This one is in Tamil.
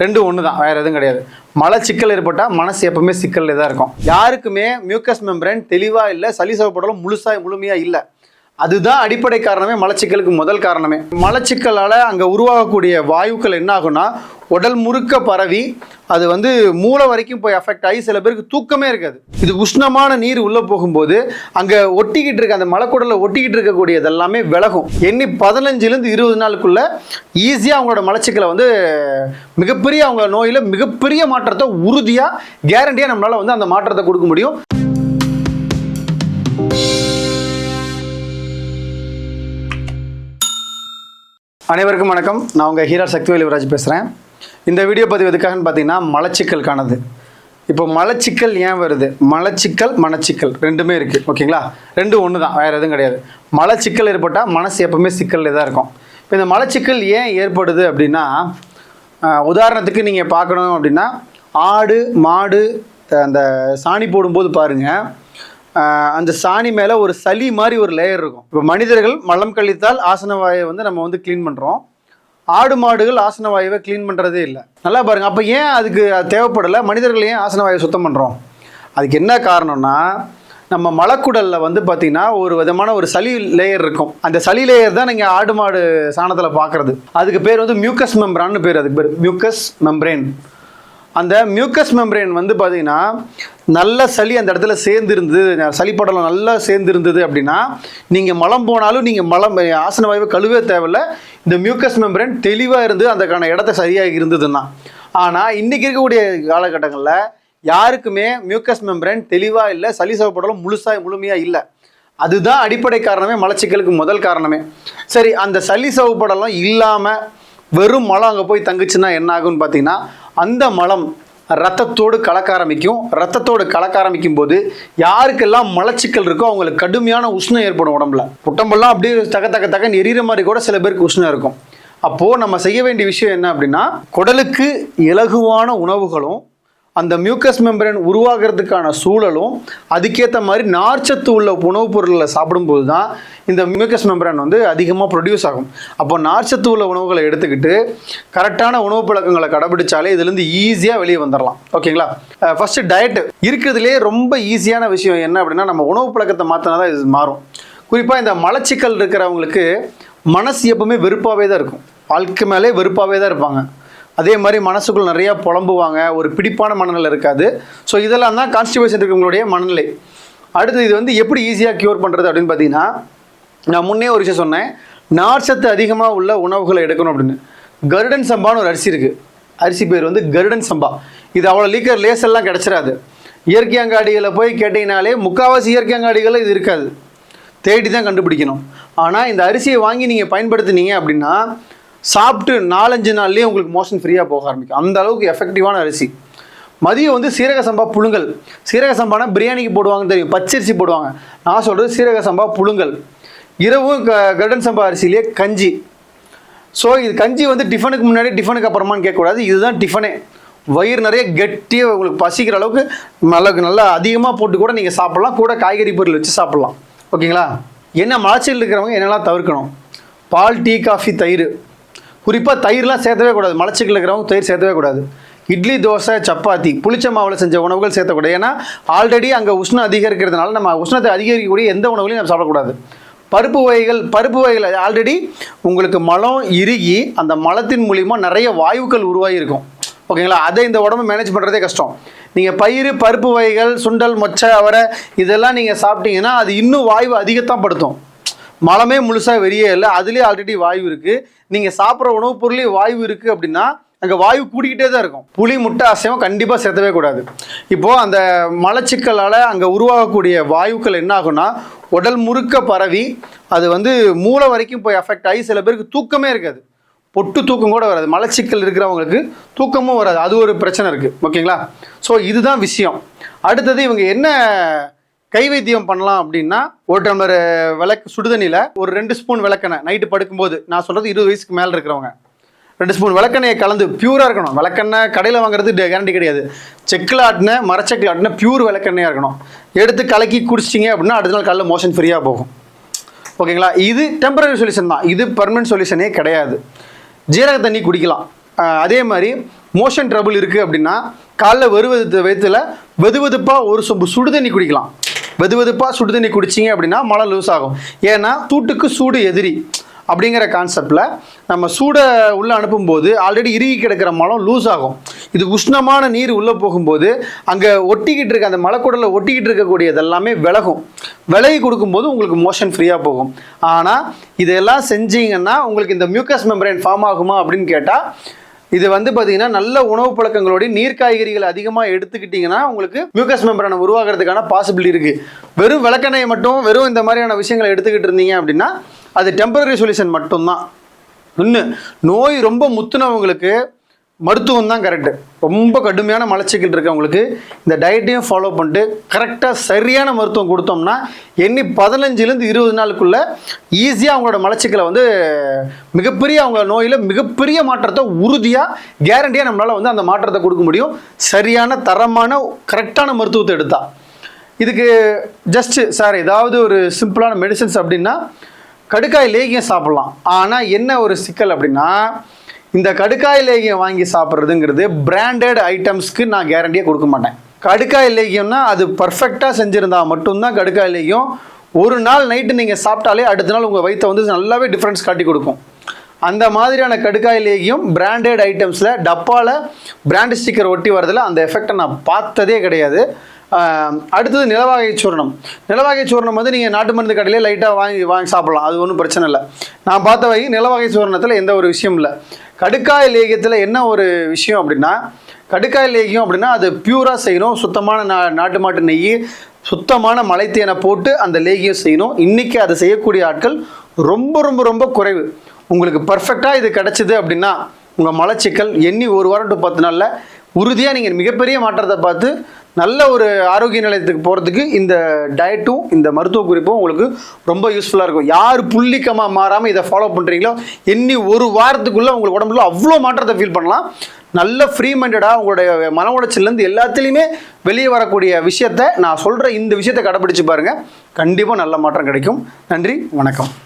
ரெண்டும் ஒன்று தான், வேறு எதுவும் கிடையாது. மலச்சிக்கல் ஏற்பட்டால் மனசு எப்பவுமே சிக்கலில் தான் இருக்கும். யாருக்குமே மியூக்கஸ் மெம்பரேன் தெளிவாக இல்லை, சளி சவப்படலும் முழுமையாக இல்லை. அதுதான் அடிப்படை காரணமே, மலச்சிக்கலுக்கு முதல் காரணமே. மலச்சிக்கலால் அங்கே உருவாகக்கூடிய வாயுக்கள் என்ன ஆகும்னா உடல் முழுக்க பரவி அது மூளை வரைக்கும் போய் அஃபெக்ட் ஆகி சில பேருக்கு தூக்கமே இருக்காது. இது உஷ்ணமான நீர் உள்ளே போகும்போது அங்கே ஒட்டிக்கிட்டு இருக்க அந்த மலக்குடலில் ஒட்டிக்கிட்டு இருக்கக்கூடியது எல்லாமே விலகும். எண்ணி 15லேருந்து 20 நாளுக்குள்ள ஈஸியாக அவங்களோட மலச்சிக்கலை மிகப்பெரிய அவங்க நோயில் மிகப்பெரிய மாற்றத்தை உறுதியாக கேரண்டியாக நம்மளால் அந்த மாற்றத்தை கொடுக்க முடியும். அனைவருக்கும் வணக்கம். நான் உங்கள் ஹீரா சக்திவேல் யுவராஜ் பேசுகிறேன். இந்த வீடியோ பதிவு எதுக்காகன்னு பார்த்தீங்கன்னா மலச்சிக்கலுக்கானது. இப்போ மலச்சிக்கல் ஏன் வருது? மனச்சிக்கல் ரெண்டுமே இருக்குது, ஓகேங்களா? ரெண்டும் ஒன்று தான், வேறு எதுவும் கிடையாது. மலச்சிக்கல் ஏற்பட்டால் மனசு எப்பவுமே சிக்கலில் தான் இருக்கும். இப்போ இந்த மலச்சிக்கல் ஏன் ஏற்படுது அப்படின்னா, உதாரணத்துக்கு நீங்கள் பார்க்கணும் அப்படின்னா, ஆடு மாடு அந்த சாணி போடும்போது பாருங்கள், அந்த சாணி மேலே ஒரு சளி மாதிரி ஒரு லேயர் இருக்கும். இப்போ மனிதர்கள் மலம் கழித்தால் ஆசன வாயை நம்ம க்ளீன் பண்ணுறோம். ஆடு மாடுகள் ஆசன வாயுவை க்ளீன் பண்ணுறதே இல்லை. நல்லா பாருங்கள். அப்போ ஏன் அதுக்கு தேவைப்படலை? மனிதர்கள் ஏன் ஆசன வாயை சுத்தம் பண்ணுறோம்? அதுக்கு என்ன காரணம்னா, நம்ம மலக்குடலில் பார்த்திங்கன்னா ஒரு விதமான ஒரு சளி லேயர் இருக்கும். அந்த சளி லேயர் தான் நீங்கள் ஆடு மாடு சாணத்தில் பார்க்குறது. அதுக்கு பேர் மியூக்கஸ் மெம்பரான்னு பேர். அதுக்கு பேர் மியூக்கஸ் மெம்பரேன். அந்த மியூக்கஸ் மெம்பரேன் பார்த்தீங்கன்னா நல்ல சளி அந்த இடத்துல சேர்ந்துருந்தது, சளிப்படலம் நல்லா சேர்ந்துருந்தது அப்படின்னா நீங்கள் மலம் போனாலும் நீங்கள் ஆசன வாயுவை கழுவே தேவையில்லை. இந்த மியூக்கஸ் மெம்பரேன் தெளிவாக இருந்து அதுக்கான இடத்த சரியாக இருந்ததுன்னா. ஆனால் இன்றைக்கி இருக்கக்கூடிய காலகட்டங்களில் யாருக்குமே மியூக்கஸ் மெம்பரேன் தெளிவாக இல்லை, சளி சவப்படலம் முழுமையாக இல்லை. அதுதான் அடிப்படை காரணமே, மலச்சிக்கலுக்கு முதல் காரணமே. சரி, அந்த சளி சவப்படலம் இல்லாமல் வெறும் மலம் அங்கே போய் தங்குச்சுன்னா என்ன ஆகும்னு பார்த்தீங்கன்னா, அந்த மலம் ரத்தத்தோடு கலக்க ஆரம்பிக்கும். ரத்தத்தோடு கலக்க ஆரம்பிக்கும் போது யாருக்கெல்லாம் மலச்சிக்கல் இருக்கோ அவங்களுக்கு கடுமையான உஷ்ணம் ஏற்படும். உடம்பெல்லாம் அப்படியே தக்க எரிகிற மாதிரி கூட சில பேருக்கு உஷ்ணம் இருக்கும். அப்போது நம்ம செய்ய வேண்டிய விஷயம் என்ன அப்படின்னா, குடலுக்கு இலகுவான உணவுகளும் அந்த மியூக்கஸ் மெம்பரேன் உருவாகிறதுக்கான சூழலும் அதுக்கேற்ற மாதிரி நார்ச்சத்து உள்ள உணவுப் பொருட்களை சாப்பிடும்போது தான் இந்த மியூக்கஸ் மெம்பரேன் அதிகமாக ப்ரொடியூஸ் ஆகும். அப்போ நார்ச்சத்து உள்ள உணவுகளை எடுத்துக்கிட்டு கரெக்டான உணவு பழக்கங்களை கடைபிடிச்சாலே இதுலேருந்து ஈஸியாக வெளியே வந்துடலாம், ஓகேங்களா? ஃபஸ்ட்டு டயட்டு இருக்கிறதுலே ரொம்ப ஈஸியான விஷயம் என்ன அப்படின்னா, நம்ம உணவு பழக்கத்தை மாற்றினா தான் இது மாறும். குறிப்பாக இந்த மலச்சிக்கல் இருக்கிறவங்களுக்கு மனசு எப்பவுமே வெறுப்பாகவே தான் இருக்கும். வாழ்க்கை மேலே வெறுப்பாகவே தான் இருப்பாங்க. அதே மாதிரி மனசுக்குள் நிறையா புலம்புவாங்க, ஒரு பிடிப்பான மனநிலை இருக்காது. ஸோ இதெல்லாம் தான் கான்ஸ்டிபேஷன் இருக்கிறவங்களுடைய மனநிலை. அடுத்து இது எப்படி ஈஸியாக க்யூர் பண்ணுறது அப்படின்னு பார்த்தீங்கன்னா, நான் முன்னே ஒரு விஷயம் சொன்னேன், நார்ச்சத்து அதிகமாக உள்ள உணவுகளை எடுக்கணும் அப்படின்னு. கருடன் சம்பான்னு ஒரு அரிசி இருக்குது. அரிசி பேர் கருடன் சம்பா. இது அவ்வளோ லேசெல்லாம் கிடச்சிடாது. இயற்கை அங்காடிகளை போய் கேட்டிங்கனாலே முக்கால்வாசி இயற்கை அங்காடிகளில் இது இருக்காது, தேடி தான் கண்டுபிடிக்கணும். ஆனால் இந்த அரிசியை வாங்கி நீங்கள் பயன்படுத்தினீங்க அப்படின்னா சாப்பிட்டு 4-5 நாள்லேயே உங்களுக்கு மோஷன் ஃப்ரீயாக போக ஆரம்பிக்கும். அந்த அளவுக்கு எஃபெக்டிவான அரிசி. மதியம் சீரக சம்பா புழுங்கல். சீரக சம்பானா பிரியாணிக்கு போடுவாங்கன்னு தெரியும், பச்சரிசி போடுவாங்க. நான் சொல்கிறது சீரக சம்பா புழுங்கல். இரவும் கருடன் சம்பா அரிசியிலே கஞ்சி. ஸோ இது கஞ்சி டிஃபனுக்கு முன்னாடி டிஃபனுக்கு அப்புறமான்னு கேட்கக்கூடாது. இதுதான் டிஃபனே. வயிறு நிறைய கெட்டியாக உங்களுக்கு பசிக்கிற அளவுக்கு நல்லா அதிகமாக போட்டு கூட நீங்கள் சாப்பிட்லாம். கூட காய்கறி பொருள் வச்சு சாப்பிட்லாம், ஓகேங்களா? என்ன மலச்சிக்கல் இருக்கிறவங்க என்னெல்லாம் தவிர்க்கணும்? பால், டீ, காஃபி, தயிர். குறிப்பாக தயிர்லாம் சேர்த்தவே கூடாது. மலச்சிக்கல் இருக்கிறவங்க தயிர் சேர்த்தவே கூடாது. இட்லி, தோசை, சப்பாத்தி, புளிச்ச மாவில் செஞ்ச உணவுகள் சேர்த்தக்கூடாது. ஏன்னா ஆல்ரெடி அங்கே உஷ்ணம் அதிகரிக்கிறதுனால நம்ம உஷ்ணத்தை அதிகரிக்கக்கூடிய எந்த உணவுகளையும் நம்ம சாப்பிடக்கூடாது. பருப்பு வகைகள் ஆல்ரெடி உங்களுக்கு மலம் இறுகி அந்த மலத்தின் மூலிமா நிறைய வாயுக்கள் உருவாகி இருக்கும், ஓகேங்களா? அதை இந்த உடம்பு மேனேஜ் பண்ணுறதே கஷ்டம். நீங்கள் பருப்பு வகைகள், சுண்டல், மொச்சை, அவரை இதெல்லாம் நீங்கள் சாப்பிட்டீங்கன்னா அது இன்னும் வாயு அதிகத்தான் படுத்தும். மலமே முழுசாக வெளியே இல்லை, அதுலேயே ஆல்ரெடி வாயு இருக்குது. நீங்கள் சாப்பிட்ற உணவுப் பொருளே வாயு இருக்குது அப்படின்னா அங்கே வாயு கூடிக்கிட்டே தான் இருக்கும். புளி, முட்டை, அசைவம் கண்டிப்பாக சேர்த்தவே கூடாது. இப்போது அந்த மலச்சிக்கலால் அங்கே உருவாகக்கூடிய வாயுக்கள் என்ன ஆகும்னா உடல் முழுக்க பரவி அது மூளை வரைக்கும் போய் அஃபெக்ட் ஆகி சில பேருக்கு தூக்கமே இருக்காது. பொட்டு தூக்கம் கூட வராது. மலச்சிக்கல் இருக்கிறவங்களுக்கு தூக்கமும் வராது. அது ஒரு பிரச்சனை இருக்குது, ஓகேங்களா? ஸோ இதுதான் விஷயம். அடுத்தது இவங்க என்ன கை வைத்தியம் பண்ணலாம் அப்படின்னா, ஒரு டம்ளர் சுடுதண்ணியில் ஒரு 2 ஸ்பூன் விளக்கெண்ணெய் நைட்டு படுக்கும்போது, நான் சொல்கிறது 20 வயசுக்கு மேலே இருக்கிறவங்க, 2 ஸ்பூன் விளக்கெண்ணையை கலந்து பியூராக இருக்கணும். விளக்கெண்ணெய் கடையில் வாங்குறது கேரண்டி கிடையாது. செக்கில் ஆட்டின மரச்செக்கில் ஆட்டின பியூர் விளக்கெண்ணையாக இருக்கணும். எடுத்து கலக்கி குடிச்சிட்டிங்க அப்படின்னா அடுத்த நாள் காலையில் மோஷன் ஃப்ரீயாக போகும், ஓகேங்களா? இது டெம்பரரி சொல்யூஷன் தான், இது பர்மனன்ட் சொல்யூஷனே கிடையாது. ஜீரக தண்ணி குடிக்கலாம். அதே மாதிரி மோஷன் ட்ரபிள் இருக்குது அப்படின்னா காலைல வயிற்றுல வெதுவெதுப்பாக ஒரு சொம்பு சுடுதண்ணி குடிக்கலாம். வெதுவெதுப்பாக சுடுதண்ணி குடிச்சிங்க அப்படின்னா மலம் லூஸ் ஆகும். ஏன்னா தூட்டுக்கு சூடு எதிரி அப்படிங்கிற கான்செப்டில் நம்ம சூடை உள்ளே அனுப்பும்போது ஆல்ரெடி இறுகி கிடக்கிற மலம் லூஸ் ஆகும். இது உஷ்ணமான நீர் உள்ளே போகும்போது அங்கே ஒட்டிக்கிட்டு இருக்க அந்த மலக்குடலில் ஒட்டிக்கிட்டு இருக்கக்கூடியது எல்லாமே விலகி கொடுக்கும்போது உங்களுக்கு மோஷன் ஃப்ரீயாக போகும். ஆனால் இதெல்லாம் செஞ்சீங்கன்னா உங்களுக்கு இந்த மியூக்கஸ் மெம்பரேன் ஃபார்ம் ஆகுமா அப்படின்னு கேட்டால் இது பார்த்தீங்கன்னா நல்ல உணவு பழக்கங்களோட நீர் காய்கறிகள் அதிகமாக எடுத்துக்கிட்டிங்கன்னா உங்களுக்கு மியூக்கஸ் மெம்பரேனை உருவாகிறதுக்கான பாசிபிலிட்டி இருக்குது. வெறும் விளக்கெண்ணெய் மட்டும் வெறும் இந்த மாதிரியான விஷயங்களை எடுத்துக்கிட்டு இருந்தீங்க அப்படின்னா அது டெம்பரரி சொல்யூஷன் மட்டும்தான். இன்னும் நோய் ரொம்ப முத்துனவங்களுக்கு மருத்துவம் தான் கரெக்டு. ரொம்ப கடுமையான மலச்சிக்கல் இருக்கவங்களுக்கு இந்த டயட்டையும் ஃபாலோ பண்ணிட்டு கரெக்டாக சரியான மருத்துவம் கொடுத்தோம்னா 15லேருந்து 20 நாளுக்குள்ளே ஈஸியாக அவங்களோட மலச்சிக்கலை மிகப்பெரிய அவங்க நோயில் மிகப்பெரிய மாற்றத்தை உறுதியாக கேரண்டியாக நம்மளால் அந்த மாற்றத்தை கொடுக்க முடியும். சரியான தரமான கரெக்டான மருத்துவத்தை எடுத்தா. இதுக்கு ஜஸ்ட்டு சார் ஏதாவது ஒரு சிம்பிளான மெடிசன்ஸ் அப்படின்னா கடுக்காய் லேகியம் சாப்பிட்லாம். ஆனால் என்ன ஒரு சிக்கல் அப்படின்னா இந்த கடுக்காய் லேகியம் வாங்கி சாப்பிட்றதுங்கிறது பிராண்டட் ஐட்டம்ஸ்க்கு நான் கேரண்டியாக கொடுக்க மாட்டேன். கடுக்காய் லேகியம்னா அது பர்ஃபெக்டாக செஞ்சுருந்தால் மட்டும்தான் கடுக்காய் லேகியம். ஒரு நாள் நைட்டு நீங்கள் சாப்பிட்டாலே அடுத்த நாள் உங்கள் வயிற்றை நல்லாவே டிஃப்ரென்ஸ் காட்டி கொடுக்கும். அந்த மாதிரியான கடுக்காய் லேகியம் பிராண்டட் ஐட்டம்ஸில் டப்பாவில் பிராண்ட் ஸ்டிக்கர் ஒட்டி வரதில் அந்த எஃபெக்டை நான் பார்த்ததே கிடையாது. அடுத்தது நிலவாகை சூர்ணம். நிலவாகை சூர்ணம் நீங்கள் நாட்டு மருந்து கடையிலே லைட்டாக வாங்கி சாப்பிட்லாம். அது ஒன்றும் பிரச்சனை இல்லை. நான் பார்த்த வகை நிலவாகை சூர்ணத்தில் எந்த ஒரு விஷயம் இல்லை. கடுக்காய் லேகியத்தில் என்ன ஒரு விஷயம் அப்படின்னா கடுக்காய் லேகியம் அப்படின்னா அது பியூராக செய்யணும். சுத்தமான நாட்டு மாட்டு நெய் சுத்தமான மலைத்தேனை போட்டு அந்த லேகியம் செய்யணும். இன்றைக்கி அதை செய்யக்கூடிய ஆட்கள் ரொம்ப ரொம்ப ரொம்ப குறைவு. உங்களுக்கு பர்ஃபெக்டாக இது கிடச்சிது அப்படின்னா உங்கள் மலச்சிக்கல் ஒரு வாரம் to 10 நாளில் உறுதியாக நீங்கள் மிகப்பெரிய மாற்றத்தை பார்த்து நல்ல ஒரு ஆரோக்கிய நிலையத்துக்கு போகிறதுக்கு இந்த டயட்டும் இந்த மருத்துவ குறிப்பும் உங்களுக்கு ரொம்ப யூஸ்ஃபுல்லாக இருக்கும். யார் புள்ளிக்கமாக மாறாமல் இதை ஃபாலோ பண்ணுறீங்களோ ஒரு வாரத்துக்குள்ளே உங்களுக்கு உடம்புல அவ்வளோ மாற்றத்தை ஃபீல் பண்ணலாம். நல்ல ஃப்ரீ மைண்டடாக உங்களுடைய மன உளைச்சல்லேருந்து எல்லாத்துலேயுமே வெளியே வரக்கூடிய விஷயத்தை நான் சொல்கிற இந்த விஷயத்தை கடைப்பிடிச்சு பாருங்கள். கண்டிப்பாக நல்ல மாற்றம் கிடைக்கும். நன்றி, வணக்கம்.